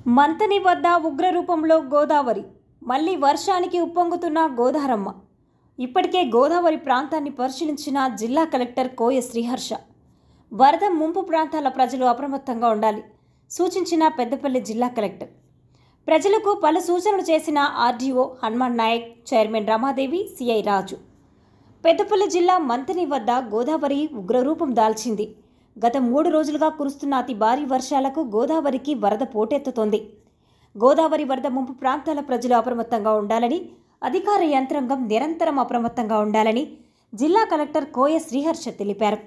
మంతని వద్ద ఉగ్రరూపంలో గోదావరి మళ్లీ వర్షానికి ఉప్పొంగుతున్న గోదారమ్మ. ఇప్పటికే గోదావరి ప్రాంతాన్ని పరిశీలించిన జిల్లా కలెక్టర్ కోయ శ్రీహర్ష వరద ముంపు ప్రాంతాల ప్రజలు అప్రమత్తంగా ఉండాలి సూచించిన పెద్దపల్లి జిల్లా కలెక్టర్. ప్రజలకు పలు సూచనలు చేసిన RDO Hanuman Nayak, chairman Ramadevi, CI Raju. Peddapalli జిల్లా మంతని వద్ద గోదావరి ఉగ్రరూపం దాల్చింది. గత 3 రోజులుగా కురుస్తున్న అతి భారీ వర్షాలకు గోదావరికి వరద పోటెత్తుతోంది. గోదావరి వరద ముంపు ప్రాంతాల ప్రజలు అప్రమత్తంగా ఉండాలని, అధికార యంత్రాంగం నిరంతరం అప్రమత్తంగా ఉండాలని జిల్లా కలెక్టర్ కోయ శ్రీహర్ష తెలిపారు.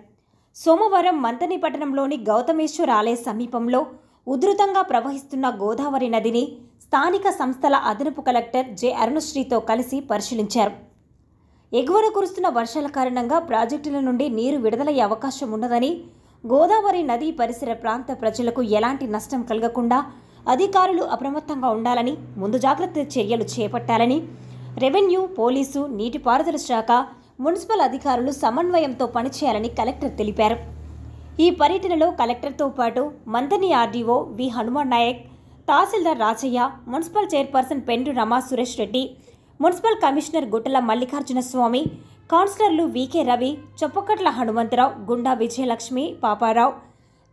సోమవారం మంతని పట్టణంలోని గౌతమేశ్వర ఆలయ సమీపంలో ఉధృతంగా ప్రవహిస్తున్న గోదావరి నదిని స్థానిక సంస్థల అదనపు కలెక్టర్ జె అరుణశ్రీతో కలిసి పరిశీలించారు. ఎగువన కురుస్తున్న వర్షాల కారణంగా ప్రాజెక్టుల నుండి నీరు విడుదలయ్యే అవకాశం ఉన్నదని, గోదావరి నదీ పరిసర ప్రాంత ప్రజలకు ఎలాంటి నష్టం కలగకుండా అధికారులు అప్రమత్తంగా ఉండాలని, ముందు జాగ్రత్త చర్యలు చేపట్టాలని రెవెన్యూ, పోలీసు, నీటిపారుదల శాఖ, మున్సిపల్ అధికారులు సమన్వయంతో పనిచేయాలని కలెక్టర్ తెలిపారు. ఈ పర్యటనలో కలెక్టర్తో పాటు మంతని ఆర్డీఓ వి హనుమాన్ నాయక్, తహసీల్దార్ రాజయ్య, మున్సిపల్ చైర్పర్సన్ పెండు రమా సురేష్ రెడ్డి, మున్సిపల్ కమిషనర్ గుట్టల మల్లికార్జున స్వామి, కౌన్సిలర్లు వికే రవి, చొప్పకట్ల హనుమంతరావు, గుండా విజయలక్ష్మి, పాపారావు,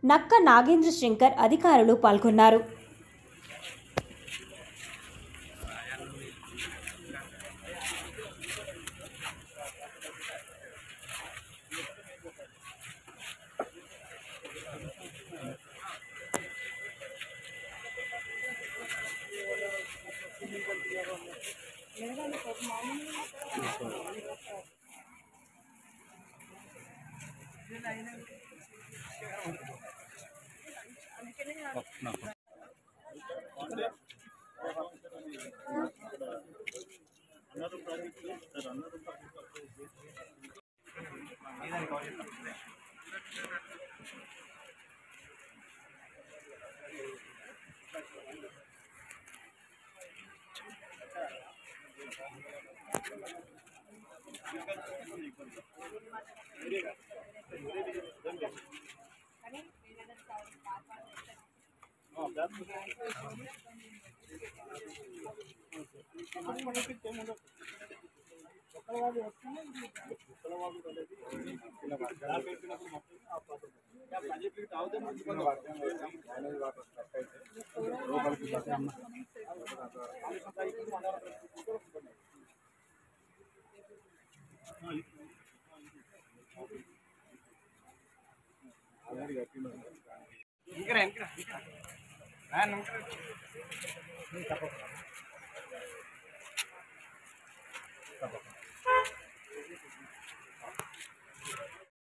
నక్క నాగేంద్ర శంకర్ అధికారులు పాల్గొన్నారు.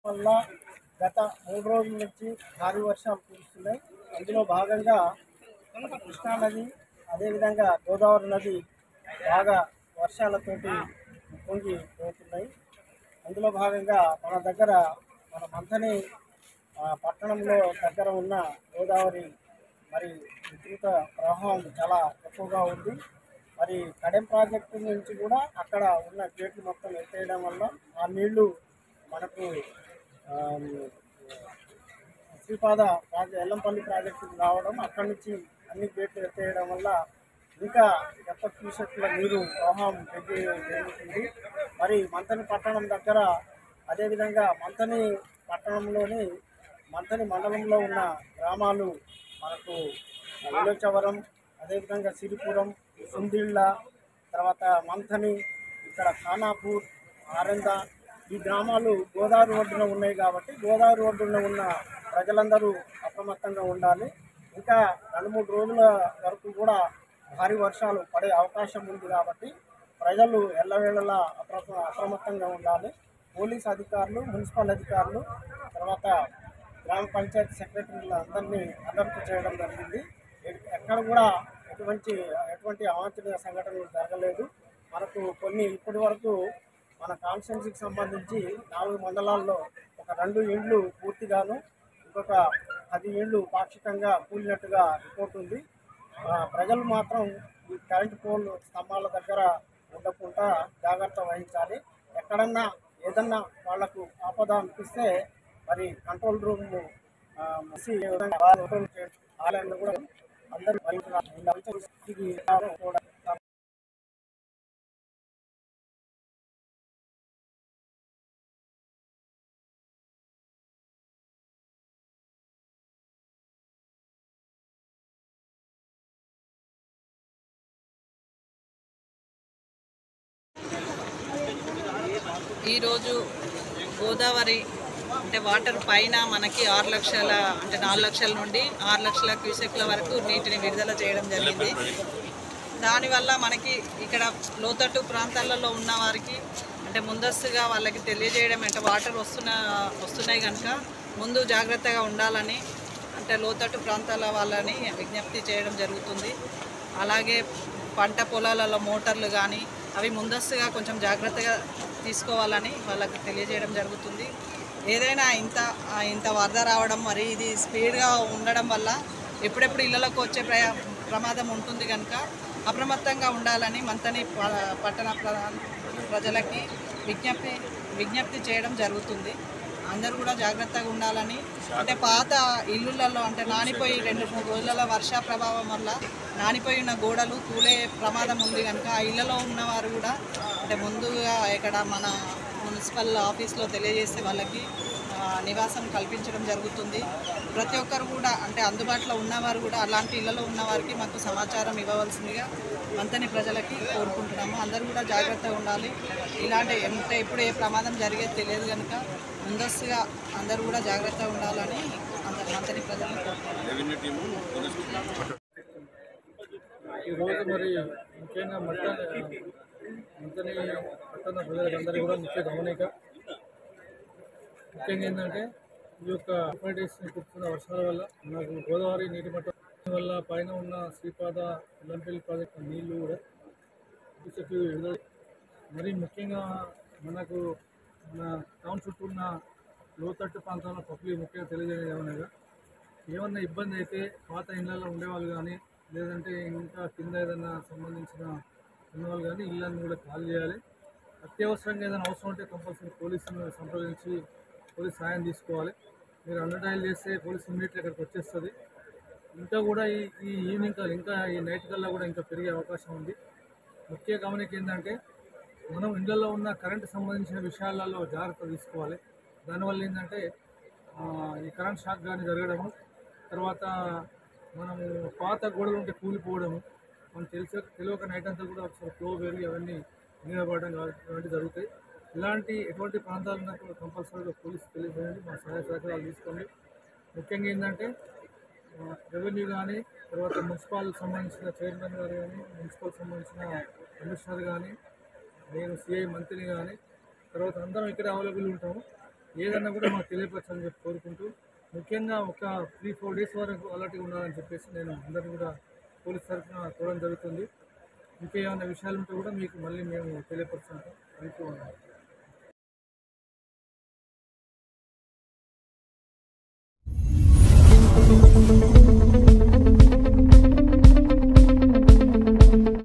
వల్ల గత 3 రోజుల నుంచి భారీ వర్షాలు కురుస్తున్నాయి. అందులో భాగంగా కృష్ణా నది, అదేవిధంగా గోదావరి నది బాగా వర్షాలతోటి పొంగి పోతున్నాయి. అందులో భాగంగా మన మంతని పట్టణంలో దగ్గర ఉన్న గోదావరి మరి విస్తృత ప్రవాహం చాలా ఎక్కువగా ఉంది. మరి కడెం ప్రాజెక్టు నుంచి కూడా అక్కడ ఉన్న గేట్లు మొత్తం ఎత్తేయడం వల్ల ఆ నీళ్లు మనకు శ్రీపాద ఎల్లంపల్లి ప్రాజెక్టుకు రావడం, అక్కడి నుంచి అన్ని గేట్లు ఎత్తేయడం వల్ల ఇంకా క్యూసెక్ల నీరు ప్రవాహం జరుగుతుంది. మరి మంతని పట్టణం దగ్గర, అదేవిధంగా మంతని పట్టణంలోని మంతని మండలంలో ఉన్న గ్రామాలు మనకు వెలోచవరం, అదేవిధంగా సిరిపురం, సుందిళ్ళ, తర్వాత మంతని, ఇక్కడ ఖానాపూర్, ఆరెంద, ఈ గ్రామాలు గోదావరి ఒడ్డున ఉన్నాయి. కాబట్టి గోదావరి ఒడ్డున ఉన్న ప్రజలందరూ అప్రమత్తంగా ఉండాలి. ఇంకా 2-3 రోజుల వరకు కూడా భారీ వర్షాలు పడే అవకాశం ఉంది. కాబట్టి ప్రజలు ఎల్లవేళలా అప్రమత్తంగా ఉండాలి. పోలీస్ అధికారులు, మున్సిపల్ అధికారులు, తర్వాత గ్రామ పంచాయతీ సెక్రటరీలు అందరినీ అలర్ట్ చేయడం జరిగింది. ఎక్కడ కూడా ఎటువంటి అవాంఛనీయ సంఘటనలు జరగలేదు. మనకు ఇప్పటి వరకు మన కాన్స్టిట్యున్సీకి సంబంధించి 4 మండలాల్లో ఒక 2 ఇండ్లు పూర్తిగాను, ఇంకొక 10 ఇండ్లు పాక్షికంగా కూలినట్టుగా రిపోర్ట్ ఉంది. ప్రజలు మాత్రం ఈ కరెంటు పోల్ స్తంభాల దగ్గర ఉండకుండా జాగ్రత్త వహించాలి. ఎక్కడన్నా ఏదన్నా వాళ్లకు ఆపద అనిపిస్తే మరి కంట్రోల్ రూమ్ ఆలయంలో కూడా అందరూ కూడా ఈరోజు గోదావరి అంటే వాటర్ పైన మనకి 6 లక్షల అంటే 4 లక్షల నుండి 6 లక్షల క్యూసెక్ల వరకు నీటిని విడుదల చేయడం జరిగింది. దానివల్ల మనకి ఇక్కడ లోతట్టు ప్రాంతాలలో ఉన్న వారికి అంటే ముందస్తుగా వాళ్ళకి తెలియజేయడం అంటే వాటర్ వస్తున్నాయి కనుక ముందు జాగ్రత్తగా ఉండాలని అంటే లోతట్టు ప్రాంతాల వాళ్ళని విజ్ఞప్తి చేయడం జరుగుతుంది. అలాగే పంట పొలాలలో మోటార్లు కానీ అవి ముందస్తుగా కొంచెం జాగ్రత్తగా తీసుకోవాలని వాళ్ళకి తెలియజేయడం జరుగుతుంది. ఏదైనా ఇంత వరద రావడం మరి ఇది స్పీడ్గా ఉండడం వల్ల ఎప్పుడెప్పుడు ఇళ్లలోకి వచ్చే ప్రమాదం ఉంటుంది కనుక అప్రమత్తంగా ఉండాలని మంతని పట్టణ ప్రజలకి విజ్ఞప్తి చేయడం జరుగుతుంది. అందరూ కూడా జాగ్రత్తగా ఉండాలని అంటే పాత ఇల్లులలో అంటే నానిపోయి 2-3 రోజుల వర్ష ప్రభావం వల్ల నానిపోయిన గోడలు కూలే ప్రమాదం ఉంది కనుక ఆ ఇళ్లలో ఉన్నవారు కూడా అంటే ముందుగా ఇక్కడ మన మున్సిపల్ ఆఫీస్లో తెలియజేసే వాళ్ళకి నివాసం కల్పించడం జరుగుతుంది. ప్రతి ఒక్కరు కూడా అంటే అందుబాటులో ఉన్నవారు కూడా అలాంటి ఇళ్లలో ఉన్నవారికి మాకు సమాచారం ఇవ్వవలసిందిగా మంతని ప్రజలకి కోరుకుంటున్నాము. అందరూ కూడా జాగ్రత్తగా ఉండాలి. ఇలాంటి అంటే ఎప్పుడు ఏ ప్రమాదం జరిగేది తెలియదు కనుక ముందస్తుగా అందరూ కూడా జాగ్రత్తగా ఉండాలని మంతని ప్రజలను కోరుకుంటున్నాము. ఈరోజు మరి ముఖ్యంగా మంతని పట్టణ ప్రజలందరూ కూడా గమనిక ముఖ్యంగా ఏంటంటే ఈ యొక్క 5 days కురుస్తున్న వర్షాల వల్ల మనకు గోదావరి నీటి మట్టం వల్ల పైన ఉన్న శ్రీపాద ఎల్లంపల్లి ప్రాజెక్టు నీళ్లు కూడా మరి ముఖ్యంగా మనకు మన టౌన్ చుట్టూ ఉన్న లోతట్టు ప్రాంతాల్లో పబ్లిక్ ముఖ్యంగా తెలియజేయడం ఏమన్నా ఇబ్బంది అయితే పాత ఇళ్లలో ఉండేవాళ్ళు కానీ లేదంటే ఇంకా కింద ఏదైనా సంబంధించిన ఉన్నవాళ్ళు కానీ ఇళ్ళని కూడా ఖాళీ చేయాలి. అత్యవసరంగా ఏదైనా అవసరం ఉంటే కంపల్సరీ పోలీసులను సంప్రదించి పోలీస్ సాయం తీసుకోవాలి. మీరు అండర్టైల్ చేస్తే పోలీస్ ఇమ్మీడియట్గా ఇక్కడికి వచ్చేస్తుంది. ఇంకా కూడా ఈ ఈవినింగ్ కల్లా ఇంకా ఈ నైట్ కల్లా కూడా ఇంకా పెరిగే అవకాశం ఉంది. ముఖ్య గమనిక ఏంటంటే మనం ఇళ్లలో ఉన్న కరెంటు సంబంధించిన విషయాలలో జాగ్రత్త తీసుకోవాలి. దానివల్ల ఏంటంటే ఈ కరెంట్ షాక్ కానీ జరగడము, తర్వాత మనము పాత గోడలు ఉంటే కూలిపోవడము, మనం తెలియక నైట్ అంతా కూడా ఒకసారి ఫ్లో పెరిగి అవన్నీ నిలబడడం ఇలాంటివి జరుగుతాయి. ఎటువంటి ప్రాంతాలు ఉన్నప్పుడు కంపల్సరీగా పోలీసు తెలియజేయండి, మా సహాయ సహకారాలు తీసుకోండి. ముఖ్యంగా ఏంటంటే రెవెన్యూ కానీ తర్వాత మున్సిపల్ సంబంధించిన చైర్మన్ గారు కానీ మున్సిపల్ సంబంధించిన కమిషనర్ కానీ నేను సిఐ మంత్రిని కానీ తర్వాత అందరం ఇక్కడ అవైలబుల్ ఉంటాము. ఏదన్నా కూడా మాకు తెలియపరచాలని చెప్పి కోరుకుంటూ ముఖ్యంగా ఒక 3-4 days వరకు అలర్ట్గా ఉండాలని చెప్పేసి నేను అందరినీ కూడా పోలీస్ తరఫున కోరడం జరుగుతుంది. ఇంకేమైనా విషయాలు ఉంటే కూడా మీకు మళ్ళీ మేము తెలియపరుచుకుంటాం. Thank you.